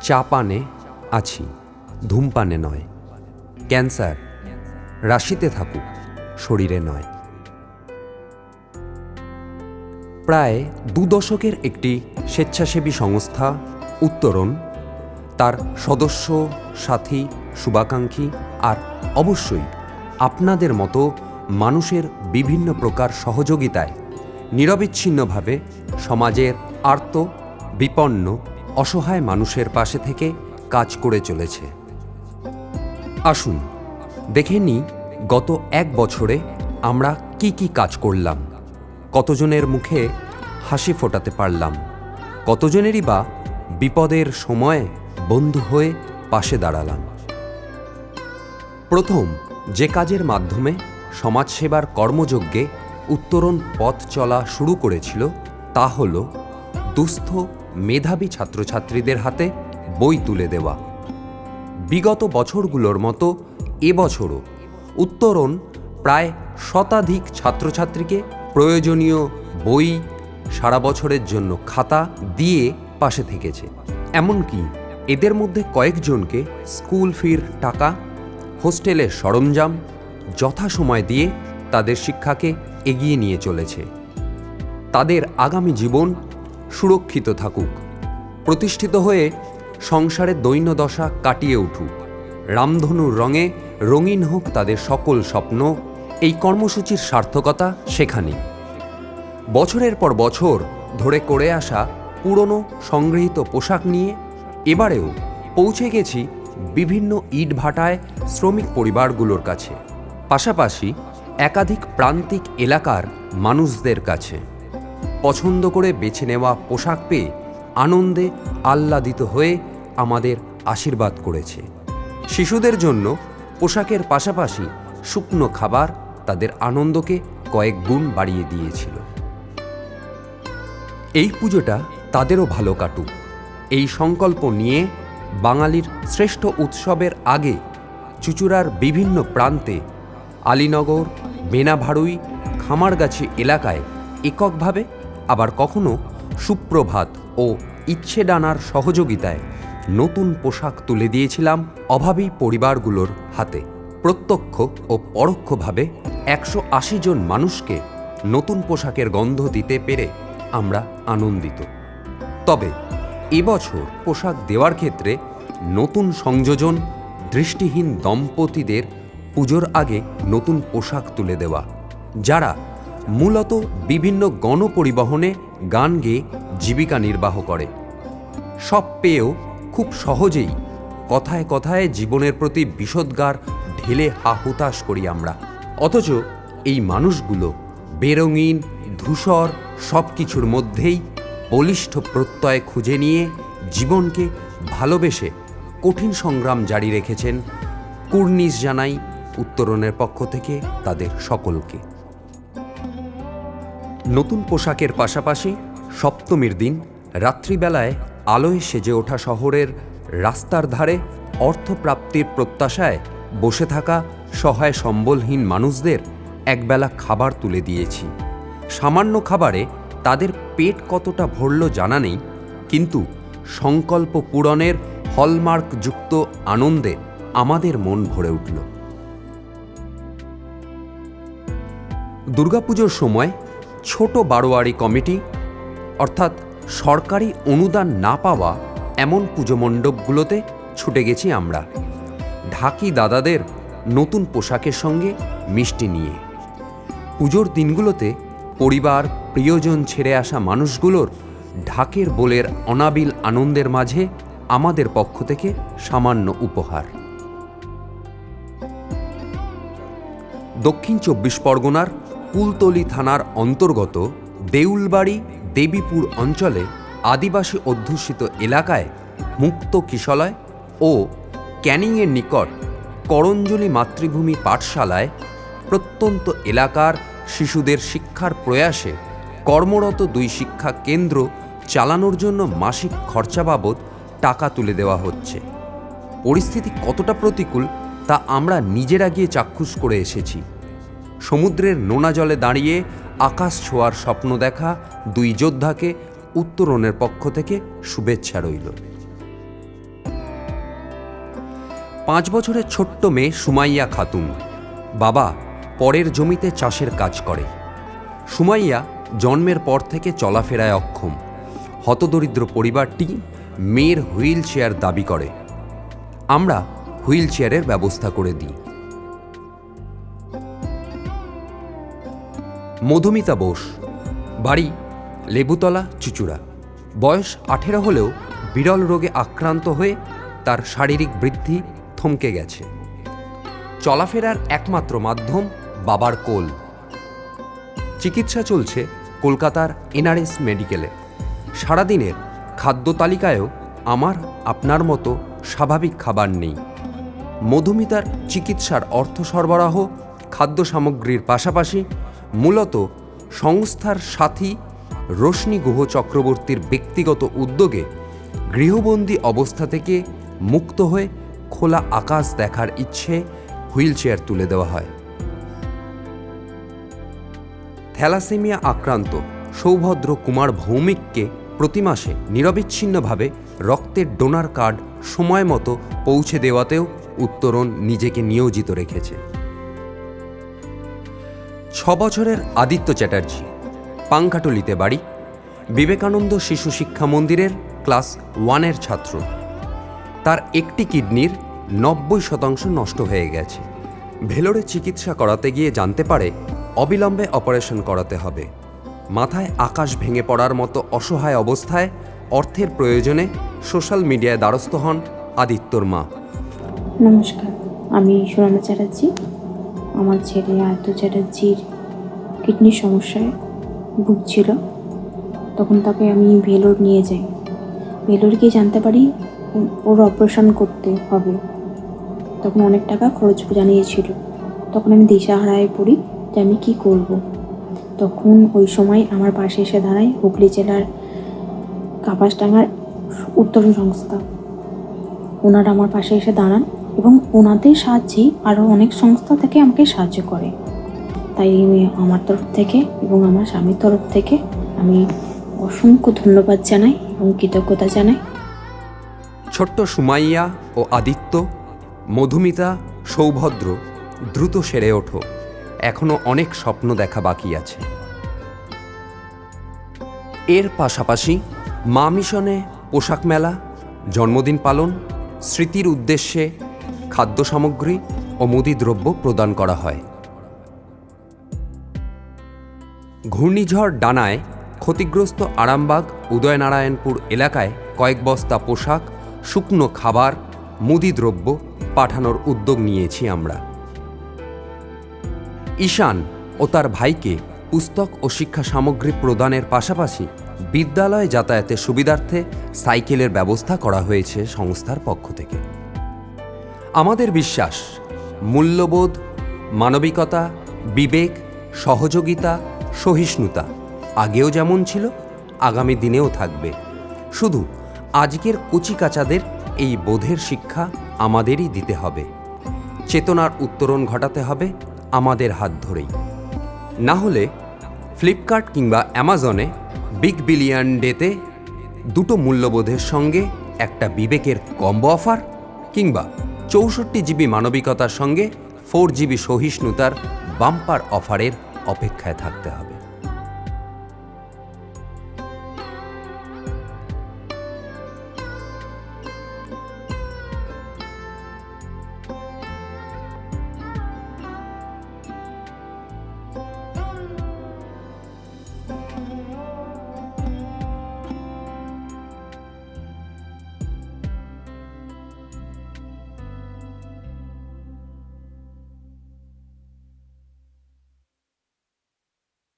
চা পানে আছি, ধূমপানে নয়। ক্যান্সার রাশিতে থাকুক, শরীরে নয়। প্রায় 2 দশকের একটি স্বেচ্ছাসেবী সংস্থা উত্তরণ তার সদস্য, সাথী, শুভাকাঙ্ক্ষী আর অবশ্যই আপনাদের মতো মানুষের বিভিন্ন প্রকার সহযোগিতায় নিরবিচ্ছিন্নভাবে সমাজের আর্ত, বিপন্ন, অসহায় মানুষের পাশে থেকে কাজ করে চলেছে। আসুন দেখে নিই গত 1 বছরে আমরা কি কাজ করলাম, কতজনের মুখে হাসি ফোটাতে পারলাম, কতজনেরই বা বিপদের সময়ে বন্ধু হয়ে পাশে দাঁড়ালাম। প্রথম যে কাজের মাধ্যমে সমাজসেবার কর্মযজ্ঞে উত্তরণ পথ চলা শুরু করেছিল তা হল দুস্থ মেধাবী ছাত্রছাত্রীদের হাতে বই তুলে দেওয়া। বিগত বছরগুলোর মতো এবছরও উত্তরণ প্রায় শতাধিক ছাত্রছাত্রীকে প্রয়োজনীয় বই, সারা বছরের জন্য খাতা দিয়ে পাশে থেকেছে। এমনকি এদের মধ্যে কয়েকজনকে স্কুল ফির টাকা, হোস্টেলের সরঞ্জাম যথাসময় দিয়ে তাদের শিক্ষাকে এগিয়ে নিয়ে চলেছে। তাদের আগামী জীবন সুরক্ষিত থাকুক, প্রতিষ্ঠিত হয়ে সংসারের দৈন্যদশা কাটিয়ে উঠুক, রামধনুর রঙে রঙিন হোক তাদের সকল স্বপ্ন। এই কর্মসূচির সার্থকতা সেখানেই। বছরের পর বছর ধরে করে আসা পুরনো সংগৃহীত পোশাক নিয়ে এবারেও পৌঁছে গেছি বিভিন্ন ইটভাটায় শ্রমিক পরিবারগুলোর কাছে, পাশাপাশি একাধিক প্রান্তিক এলাকার মানুষদের কাছে। পছন্দ করে বেছে নেওয়া পোশাক পেয়ে আনন্দে আহ্লাদিত হয়ে আমাদের আশীর্বাদ করেছে। শিশুদের জন্য পোশাকের পাশাপাশি শুকনো খাবার তাদের আনন্দকে কয়েক গুণ বাড়িয়ে দিয়েছিল। এই পুজোটা তাদেরও ভালো কাটুক, এই সংকল্প নিয়ে বাঙালির শ্রেষ্ঠ উৎসবের আগে চুঁচুড়ার বিভিন্ন প্রান্তে আলীনগর, বেনাভাড়ুই, খামারগাছি এলাকায় এককভাবে, আবার কখনো সুপ্রভাত ও ইচ্ছেডানার সহযোগিতায় নতুন পোশাক তুলে দিয়েছিলাম অভাবী পরিবারগুলোর হাতে। প্রত্যক্ষ ও পরোক্ষভাবে 180 জন মানুষকে নতুন পোশাকের গন্ধ দিতে পেরে আমরা আনন্দিত। তবে এবছর পোশাক দেওয়ার ক্ষেত্রে নতুন সংযোজন দৃষ্টিহীন দম্পতিদের পুজোর আগে নতুন পোশাক তুলে দেওয়া, যারা মূলত বিভিন্ন গণপরিবহনে গান গেয়ে জীবিকা নির্বাহ করে। সব পেয়েও খুব সহজেই কথায় কথায় জীবনের প্রতি বিষোদ্গার ঢেলে হাহুতাশ করি আমরা। অথচ এই মানুষগুলো বেরঙিন ধূসর সব কিছুর মধ্যেই বলিষ্ঠ প্রত্যয় খুঁজে নিয়ে জীবনকে ভালোবেসে কঠিন সংগ্রাম জারি রেখেছেন। কুর্নিশ জানাই উত্তরণের পক্ষ থেকে তাদের সকলকে। নতুন পোশাকের পাশাপাশি সপ্তমীর দিন রাত্রিবেলায় আলোয় সেজে ওঠা শহরের রাস্তার ধারে অর্থপ্রাপ্তির প্রত্যাশায় বসে থাকা সহায় সম্বলহীন মানুষদের একবেলা খাবার তুলে দিয়েছি। সামান্য খাবারে তাদের পেট কতটা ভরল জানা নেই, কিন্তু সংকল্প পূরণের হলমার্কযুক্ত আনন্দে আমাদের মন ভরে উঠল। দুর্গাপুজোর সময় ছোট বারোয়ারি কমিটি, অর্থাৎ সরকারি অনুদান না পাওয়া এমন পুজো মণ্ডপগুলোতে ছুটে গেছি আমরা, ঢাকি দাদাদের নতুন পোশাকের সঙ্গে মিষ্টি নিয়ে। পুজোর দিনগুলোতে পরিবার প্রিয়জন ছেড়ে আসা মানুষগুলোর ঢাকের বোলের অনাবিল আনন্দের মাঝে আমাদের পক্ষ থেকে সামান্য উপহার। দক্ষিণ 24 পরগনার কুলতলি থানার অন্তর্গত দেউলবাড়ি দেবীপুর অঞ্চলে আদিবাসী অধ্যুষিত এলাকায় মুক্ত কিশলয় ও ক্যানিংয়ের নিকট করঞ্জলি মাতৃভূমি পাঠশালায় প্রত্যন্ত এলাকার শিশুদের শিক্ষার প্রয়াসে কর্মরত 2 শিক্ষা কেন্দ্র চালানোর জন্য মাসিক খরচা বাবদ টাকা তুলে দেওয়া হচ্ছে। পরিস্থিতি কতটা প্রতিকূল তা আমরা নিজেরা গিয়ে চাক্ষুষ করে এসেছি। সমুদ্রের নোনা জলে দাঁড়িয়ে আকাশ ছোঁয়ার স্বপ্ন দেখা 2 যোদ্ধাকে উত্তরণের পক্ষ থেকে শুভেচ্ছা রইল। 5 বছরের ছোট্ট মেয়ে সুমাইয়া খাতুন। বাবা পরের জমিতে চাষের কাজ করে। সুমাইয়া জন্মের পর থেকে চলাফেরায় অক্ষম। হতদরিদ্র পরিবারটি মেয়ের হুইল চেয়ার দাবি করে। আমরা হুইল চেয়ারের ব্যবস্থা করে দিই। মধুমিতা বোস, বাড়ি লেবুতলা, চুচুড়া। বয়স 18 হলেও বিরল রোগে আক্রান্ত হয়ে তার শারীরিক বৃদ্ধি থমকে গেছে। চলাফেরার একমাত্র মাধ্যম বাবার কোল। চিকিৎসা চলছে কলকাতার NRS মেডিকেলে। সারাদিনের খাদ্য তালিকায়ও আমার আপনার মতো স্বাভাবিক খাবার নেই। মধুমিতার চিকিৎসার অর্থ সরবরাহ খাদ্য সামগ্রীর পাশাপাশি মূলত সংস্থার সাথী রোশনি গুহ চক্রবর্তীর ব্যক্তিগত উদ্যোগে গৃহবন্দী অবস্থা থেকে মুক্ত হয়ে খোলা আকাশ দেখার ইচ্ছে হুইল চেয়ার তুলে দেওয়া হয়। থ্যালাসেমিয়া আক্রান্ত সৌভদ্র কুমার ভৌমিককে প্রতি মাসে নিরবিচ্ছিন্নভাবে রক্তের ডোনার কার্ড সময় মতো পৌঁছে দেওয়াতেও উত্তরণ নিজেকে নিয়োজিত রেখেছে। 6 বছরের আদিত্য চ্যাটার্জি, পাংখাটুলিতে বাড়ি, বিবেকানন্দ শিশু শিক্ষা মন্দিরের ক্লাস 1-এর ছাত্র। তার একটি কিডনির 90% নষ্ট হয়ে গেছে। ভেলোরে চিকিৎসা করাতে গিয়ে জানতে পারে অবিলম্বে অপারেশন করাতে হবে। মাথায় আকাশ ভেঙে পড়ার মতো অসহায় অবস্থায় অর্থের প্রয়োজনে সোশ্যাল মিডিয়ায় দ্বারস্থ হন আদিত্যর মা। নমস্কার, আমি সুনন্দা চ্যাটার্জি। আমার ছেলে আদিত্য চ্যাটার্জির কিডনির সমস্যায় ভুগছিল। তখন তাকে আমি ভেলোর নিয়ে যাই। ভেলোর গিয়ে জানতে পারি ওর অপারেশন করতে হবে। তখন অনেক টাকা খরচ জানিয়েছিল। তখন আমি দিশাহারায় পড়ি যে আমি কী করব। তখন ওই সময় আমার পাশে এসে দাঁড়ায় হুগলি জেলার কাপাসডাঙ্গার উত্তরণ সংস্থা। ওনারা আমার পাশে এসে দাঁড়ান এবং ওনাদের সাহায্যে আরও অনেক সংস্থা থেকে আমাকে সাহায্য করে। তাই আমার তরফ থেকে এবং আমার স্বামীর তরফ থেকে আমি অসংখ্য ধন্যবাদ জানাই এবং কৃতজ্ঞতা জানাই। ছোট্ট সুমাইয়া ও আদিত্য, মধুমিতা, সৌভদ্র, দ্রুত সেরে ওঠো। এখনো অনেক স্বপ্ন দেখা বাকি আছে। এর পাশাপাশি মা মিশনে পোশাক মেলা, জন্মদিন পালন, স্মৃতির উদ্দেশ্যে খাদ্য সামগ্রী ও মুদিদ্রব্য প্রদান করা হয়। ঘূর্ণিঝড় ডানায় ক্ষতিগ্রস্ত আরামবাগ উদয়নারায়ণপুর এলাকায় কয়েক বস্তা পোশাক, শুকনো খাবার, মুদিদ্রব্য পাঠানোর উদ্যোগ নিয়েছি আমরা। ঈশান ও তার ভাইকে পুস্তক ও শিক্ষা সামগ্রী প্রদানের পাশাপাশি বিদ্যালয়ে যাতায়াতের সুবিধার্থে সাইকেলের ব্যবস্থা করা হয়েছে সংস্থার পক্ষ থেকে। আমাদের বিশ্বাস, মূল্যবোধ, মানবিকতা, বিবেক, সহযোগিতা, সহিষ্ণুতা আগেও যেমন ছিল, আগামী দিনেও থাকবে। শুধু আজকের কচিকাচাদের এই বোধের শিক্ষা আমাদেরই দিতে হবে। চেতনার উত্তরণ ঘটাতে হবে আমাদের হাত ধরেই। না হলে ফ্লিপকার্ট কিংবা অ্যামাজনে বিগ বিলিয়ন ডেতে 2টো মূল্যবোধের সঙ্গে একটা বিবেকের কম্বো অফার, কিংবা 64 GB মানবিকতার সঙ্গে 4 GB সহিষ্ণুতার বাম্পার অফারের অপেক্ষায় থাকতে হবে।